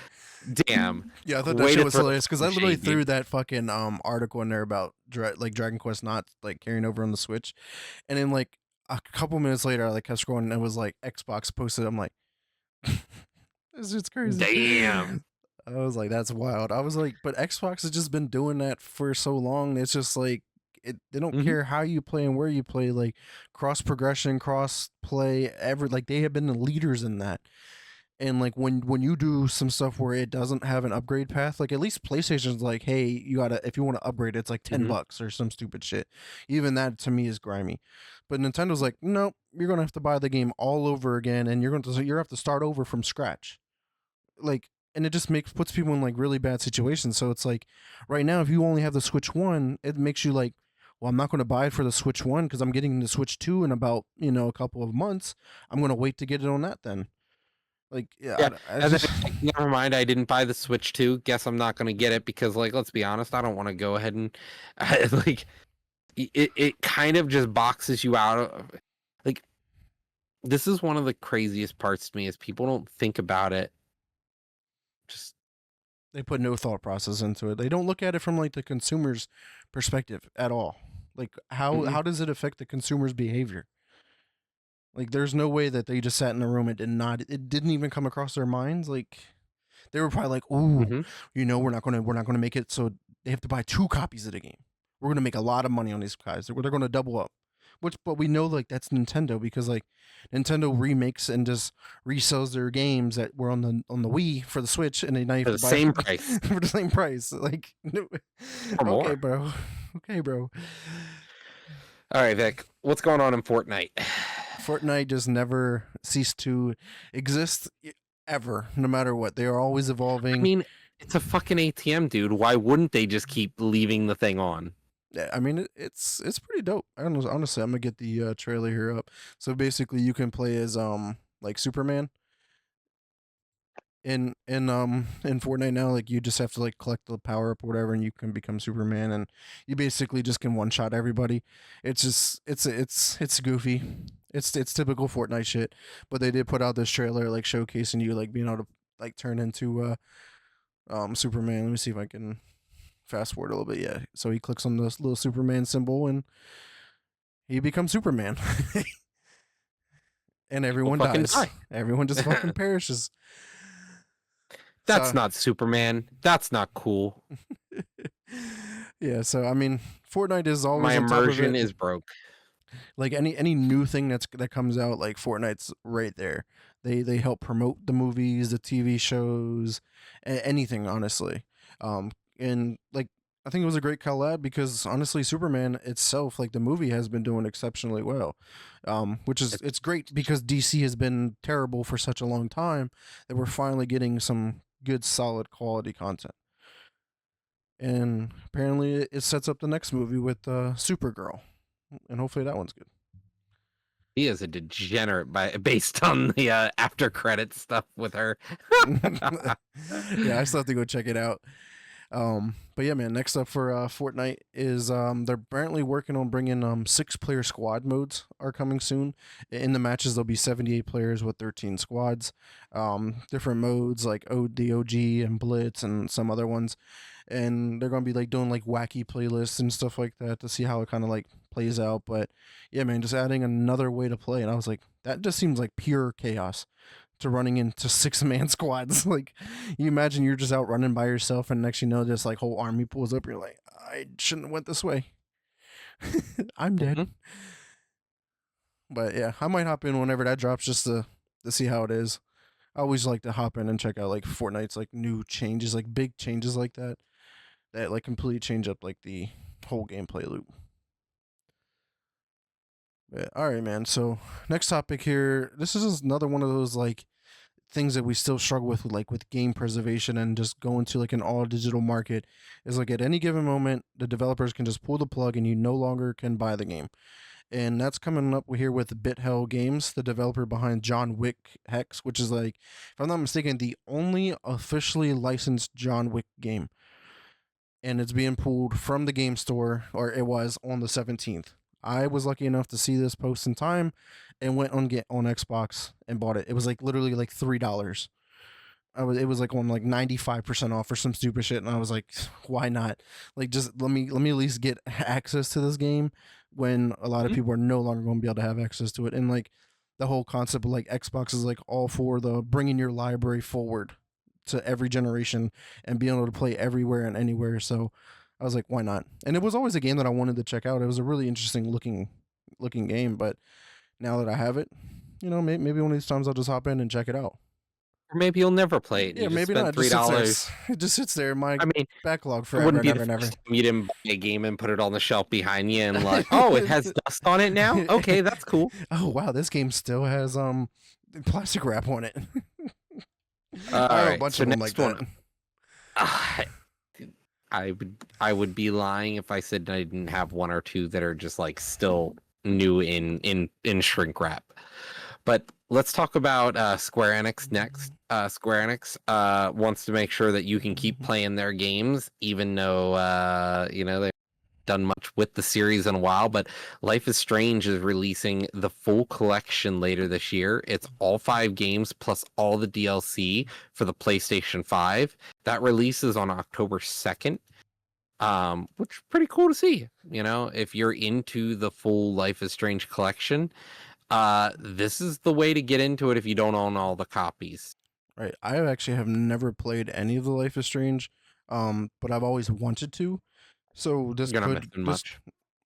damn. Yeah, I thought that Way shit to was throw hilarious because I some literally shade, threw dude. that fucking article in there about like Dragon Quest not like carrying over on the Switch, and then like a couple minutes later, I like kept scrolling and it was like Xbox posted. I'm like, it's just crazy. Damn. I was like, that's wild. I was like, but Xbox has just been doing that for so long. It's just like they don't Hmm. care how you play and where you play, like cross progression, cross play, ever like they have been the leaders in that. And like when you do some stuff where it doesn't have an upgrade path, like at least PlayStation's like, hey, you gotta if you want to upgrade, it's like Hmm. $10 or some stupid shit. Even that to me is grimy. But Nintendo's like, nope, you're gonna have to buy the game all over again, and you're have to start over from scratch. Like, and it just makes puts people in like really bad situations. So it's like, right now, if you only have the Switch One, it makes you like, well, I'm not going to buy it for the Switch One because I'm getting the Switch Two in about a couple of months. I'm going to wait to get it on that then. Like, Yeah. yeah, I And then just it's like, never mind, I didn't buy the Switch 2. Guess I'm not going to get it because, like, let's be honest, I don't want to go ahead and, like, it kind of just boxes you out of, like, this is one of the craziest parts to me is people don't think about it. Just, they put no thought process into it. They don't look at it from like the consumer's perspective at all. Like, mm-mm, how does it affect the consumer's behavior? Like, there's no way that they just sat in the room. It didn't even come across their minds. Like, they were probably like, "Ooh, mm-hmm. we're not gonna make it so they have to buy two copies of the game. We're gonna make a lot of money on these guys. They're gonna double up." But we know like that's Nintendo because like Nintendo remakes and just resells their games that were on the Wii for the Switch, and they now you have For to the buy same price for the same price. Like, or okay, more. bro, okay, bro. All right, Vic, what's going on in Fortnite? Fortnite just never ceased to exist ever, no matter what. They are always I evolving. mean, it's a fucking ATM, dude. Why wouldn't they just keep leaving the thing on? Yeah, I mean, it's pretty dope. I don't know, honestly, I'm gonna get the trailer here up. So basically, you can play as like Superman in Fortnite now. Like you just have to like collect the power up or whatever, and you can become Superman, and you basically just can one shot everybody. It's just it's goofy. It's typical Fortnite shit. But they did put out this trailer like showcasing you like being able to like turn into Superman. Let me see if I can fast forward a little bit. Yeah, so he clicks on this little Superman symbol and he becomes Superman. And People everyone fucking dies. die. Everyone just fucking perishes. That's So not Superman. That's not cool. yeah, so I mean, Fortnite is My always on top of immersion it. is broke. Like any new thing that comes out, like Fortnite's right there. They help promote the movies, the TV shows, anything honestly. And like I think it was a great collab because honestly, Superman itself, like the movie, has been doing exceptionally well. Which is it's great because DC has been terrible for such a long time that we're finally getting some good, solid quality content. And apparently, it sets up the next movie with Supergirl, and hopefully that one's good. He is a degenerate based on the after credit stuff with her. Yeah, I still have to go check it out. But yeah, man. Next up for Fortnite is they're apparently working on bringing 6-player squad modes are coming soon. In the matches, there'll be 78 players with 13 squads. Different modes like the OG and Blitz and some other ones. and they're gonna be like doing like wacky playlists and stuff like that to see how it kind of like plays out. But yeah, man, just adding another way to play, and I was like, that just seems like pure chaos to running into 6 man squads. Like, you imagine you're just out running by yourself, and next you know, this like whole army pulls up. You're like, I shouldn't have went this way. I'm dead. Mhm. But yeah, I might hop in whenever that drops just to see how it is. I always like to hop in and check out like Fortnite's like new changes, like big changes like that, that like completely change up like the whole gameplay loop. But, all right, man. So next topic here. This is another one of those like things that we still struggle with like with game preservation and just going to like an all digital market. Is like at any given moment the developers can just pull the plug and you no longer can buy the game. And that's coming up here with BitHell Games, the developer behind John Wick Hex, which is like, if I'm not mistaken, the only officially licensed John Wick game. And it's being pulled from the game store, or it was on the 17th. I was lucky enough to see this post in time and went on get on Xbox and bought it. It was like literally like $3. It was like on like 95% off or some stupid shit, and I was like, why not? Like, just let me at least get access to this game when a lot of Mhm. people are no longer going to be able to have access to it. And like the whole concept of like Xbox is like all for the bringing your library forward to every generation and being able to play everywhere and anywhere. So I was like, why not? And it was always a game that I wanted to check out. It was a really interesting looking game, but now that I have it, maybe one of these times I'll just hop in and check it out. Or maybe you'll never play it and Yeah, you just maybe spent not. It just sits there. $3. It just sits there in my I mean, backlog it forever wouldn't and be ever the and ever. first time you didn't buy a game and put it on the shelf behind you and like, oh, it has dust on it now? Okay, that's cool. Oh wow, this game still has plastic wrap on it. I have a Alright, bunch so of them like next one. that. Ah, I would be lying if I said I didn't have one or two that are just like still new in shrink wrap. But let's talk about Square Enix next. Square Enix wants to make sure that you can keep playing their games, even though they've done much with the series in a while. But Life is Strange is releasing the full collection later this year. It's all 5 games plus all the DLC for the PlayStation 5. That releases on October 2nd. Which is pretty cool to see. If you're into the full Life is Strange collection, this is the way to get into it if you don't own all the copies. Right. I actually have never played any of the Life is Strange, but I've always wanted to. So You're not missing this much.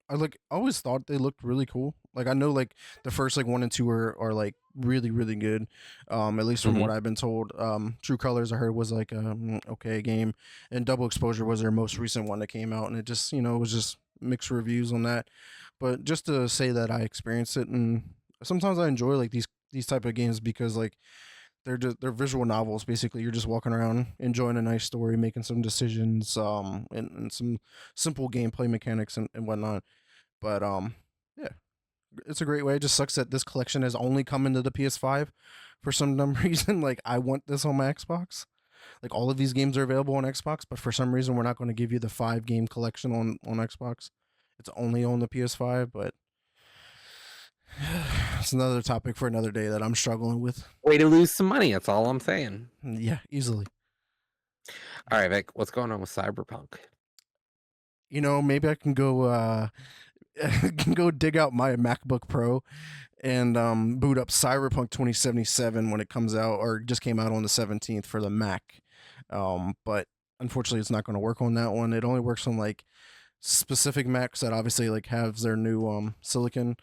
I like always thought they looked really cool. Like I know like the first like 1 and 2 are like really really good. At least from Hmm. what I've been told. True Colors I heard was like a okay game, and Double Exposure was their most recent one that came out, and it just it was just mixed reviews on that. But just to say that I experienced it, and sometimes I enjoy like these type of games because like they're visual novels basically. You're just walking around enjoying a nice story, making some decisions, and some simple gameplay mechanics and whatnot. But yeah, it's a great way. It just sucks that this collection has only come into the PS5 for some dumb reason. Like I want this on my Xbox. Like all of these games are available on Xbox, but for some reason we're not going to give you the 5 game collection on Xbox. It's only on the PS5, but it's another topic for another day that I'm struggling with. Way to lose some money. That's all I'm saying. Yeah, easily. All right, Vic, what's going on with Cyberpunk? Maybe I can go can go dig out my MacBook Pro and boot up Cyberpunk 2077 when it comes out, or just came out on the 17th for the Mac. But unfortunately, it's not going to work on that one. It only works on like specific Macs that obviously like have their new silicon.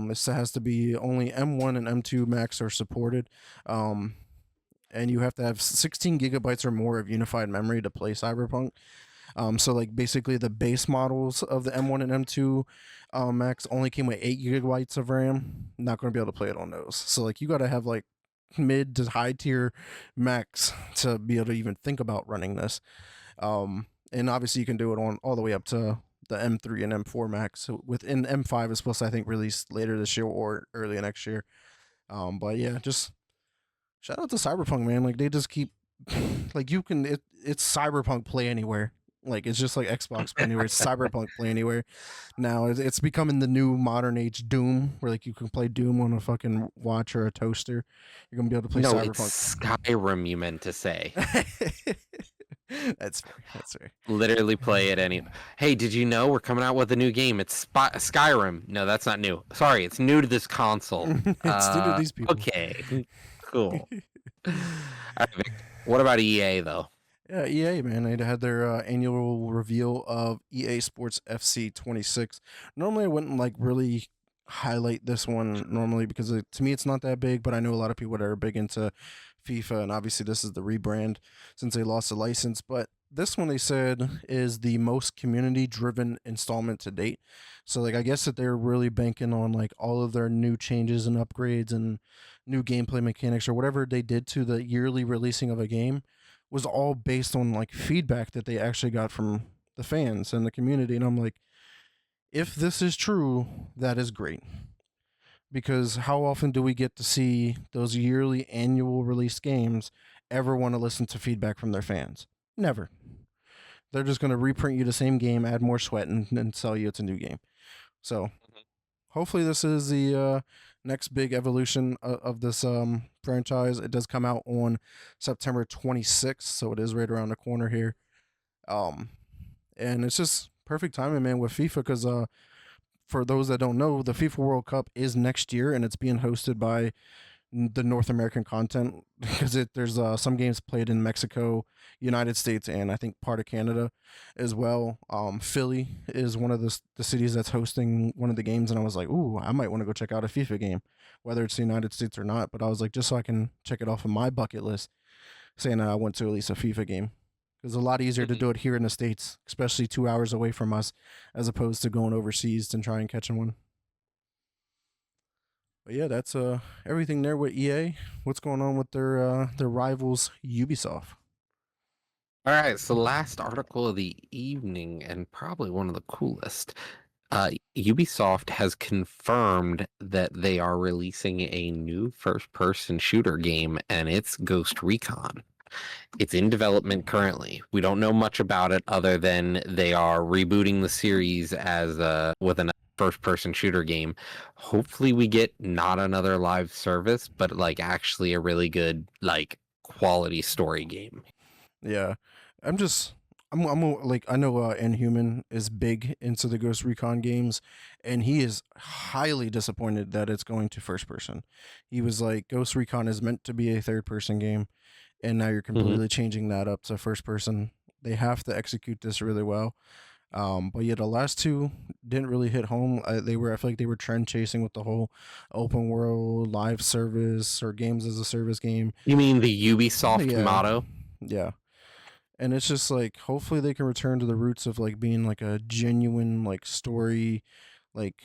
This has to be only M1 and M2 Macs are supported. Um, and you have to have 16 gigabytes or more of unified memory to play Cyberpunk. So like basically the base models of the M1 and M2 Max only came with 8 gigabytes of RAM. Not going to be able to play it on those. So like you got to have like mid to high tier Max to be able to even think about running this. And obviously you can do it on all the way up to the M3 and M4 Max. So within M5 is supposed to I think release later this year or early next year. But yeah, just shout out to Cyberpunk, man. Like they just keep like it's Cyberpunk Play Anywhere. Like it's just like Xbox Play Anywhere. It's Cyberpunk Play Anywhere. Now it's becoming the new modern age Doom, where like you can play Doom on a fucking watch or a toaster. You're gonna be able to play No, Cyberpunk. it's Skyrim, you meant to say. That's fair. That's fair. Literally play it any. Hey, did you know we're coming out with a new game? It's Skyrim. No, that's not new. Sorry, it's new to this console. It's due to these people. Okay, cool. All right, Vic, what about EA though? Yeah, EA, man, they had their annual reveal of EA Sports FC 26. Normally, I wouldn't like really highlight this one normally because to me it's not that big, but I know a lot of people that are big into FIFA, and obviously this is the rebrand since they lost the license. But this one they said is the most community-driven installment to date. So like I guess that they're really banking on like all of their new changes and upgrades and new gameplay mechanics or whatever they did to the yearly releasing of a game was all based on like feedback that they actually got from the fans and the community. And I'm like, if this is true, that is great. Because how often do we get to see those yearly annual release games ever want to listen to feedback from their fans? Never. They're just going to reprint you the same game, add more sweat, and sell you it's a new game. So hopefully this is the next big evolution of this franchise. It does come out on September 26th, so it is right around the corner here. Um, and it's just perfect timing, man, with FIFA because for those that don't know, the FIFA World Cup is next year, and it's being hosted by the North American content because there's some games played in Mexico, United States, and I think part of Canada as well. Philly is one of the cities that's hosting one of the games, and I was like, ooh, I might want to go check out a FIFA game, whether it's the United States or not. But I was like, just so I can check it off of my bucket list, saying that I went to at least a FIFA game. It's a lot easier to do it here in the States, especially 2 hours away from us, as opposed to going overseas and trying catching one. But yeah, that's everything there with EA. What's going on with their rivals Ubisoft? All right, so last article of the evening, and probably one of the coolest. Ubisoft has confirmed that they are releasing a new first-person shooter game, and it's Ghost Recon. It's in development currently. We don't know much about it other than they are rebooting the series as with a first-person shooter game. Hopefully, we get not another live service, but like actually a really good like quality story game. Yeah, I'm just like I know Inhuman is big into the Ghost Recon games, and he is highly disappointed that it's going to first person. He was like, Ghost Recon is meant to be a third person game, and now you're Mhm. completely changing that up to first person. They have to execute this really well. But yeah, the last two didn't really hit home. I feel like they were trend chasing with the whole open world live service or games as a service game. You mean the Ubisoft Yeah, motto? yeah. And it's just like hopefully they can return to the roots of like being like a genuine like story, like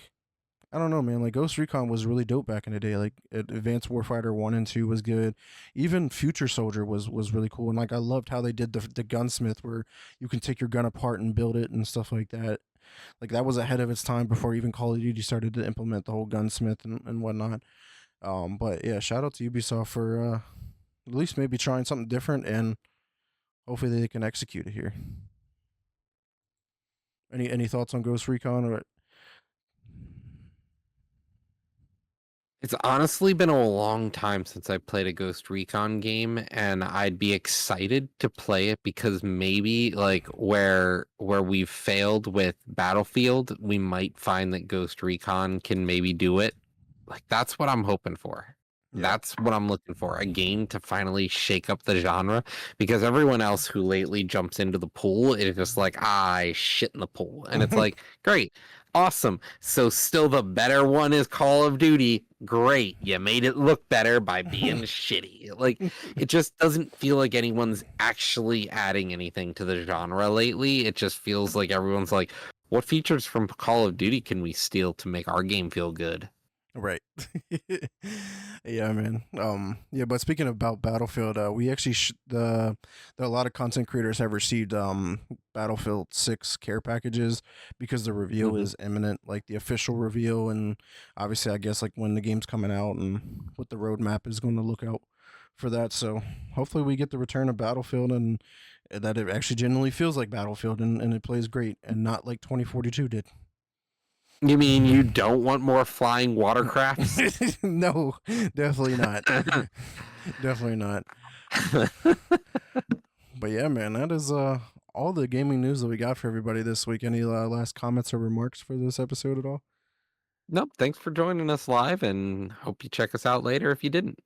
I don't know, man. Like Ghost Recon was really dope back in the day. Like Advanced Warfighter 1 and 2 was good. Even Future Soldier was really cool. And like I loved how they did the gunsmith where you can take your gun apart and build it and stuff like that. Like that was ahead of its time before even Call of Duty started to implement the whole gunsmith and whatnot. But yeah, shout out to Ubisoft for at least maybe trying something different and hopefully they can execute it here. Any thoughts on Ghost Recon or It's honestly been a long time since I played a Ghost Recon game, and I'd be excited to play it because maybe like where we've failed with Battlefield, we might find that Ghost Recon can maybe do it. Like that's what I'm hoping for. yeah. That's what I'm looking for. A game to finally shake up the genre because everyone else who lately jumps into the pool is just like, I shit in the pool. And it's like, great, awesome. So still the better one is Call of Duty. Great. You made it look better by being shitty. Like it just doesn't feel like anyone's actually adding anything to the genre lately. It just feels like everyone's like, what features from Call of Duty can we steal to make our game feel good? Right. Yeah, man. Yeah, but speaking about Battlefield, we actually a lot of content creators have received Battlefield 6 care packages because the reveal Mhm. is imminent, like the official reveal, and obviously, I guess like when the game's coming out and what the roadmap is going to look out for that. So hopefully, we get the return of Battlefield and that it actually genuinely feels like Battlefield and it plays great and not like 2042 did. You mean you don't want more flying watercrafts? No, definitely not. Definitely not. But yeah, man, that is all the gaming news that we got for everybody this week. Any last comments or remarks for this episode at all? Nope. Thanks for joining us live, and hope you check us out later if you didn't.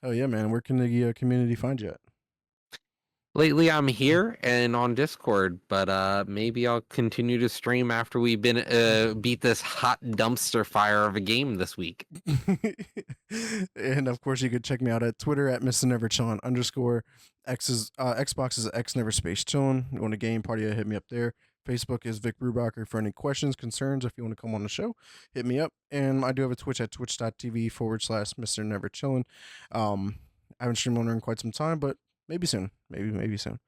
Oh yeah, man. Where can the community find you at? Lately, I'm here and on Discord, but maybe I'll continue to stream after we've been beat this hot dumpster fire of a game this week. And of course, you could check me out at Twitter at Mr. Never Chillin _ Xbox is X Never Space Chillin. You want a game party? Hit me up there. Facebook is Vic Brubacher for any questions, concerns. If you want to come on the show, hit me up. And I do have a Twitch at twitch.tv / Mr. Never Chillin. I haven't streamed on there in quite some time, but maybe soon. Maybe soon.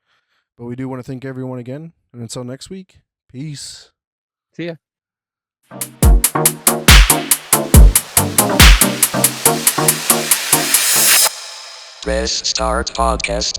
But we do want to thank everyone again. And until next week, peace. See ya. Press start podcast.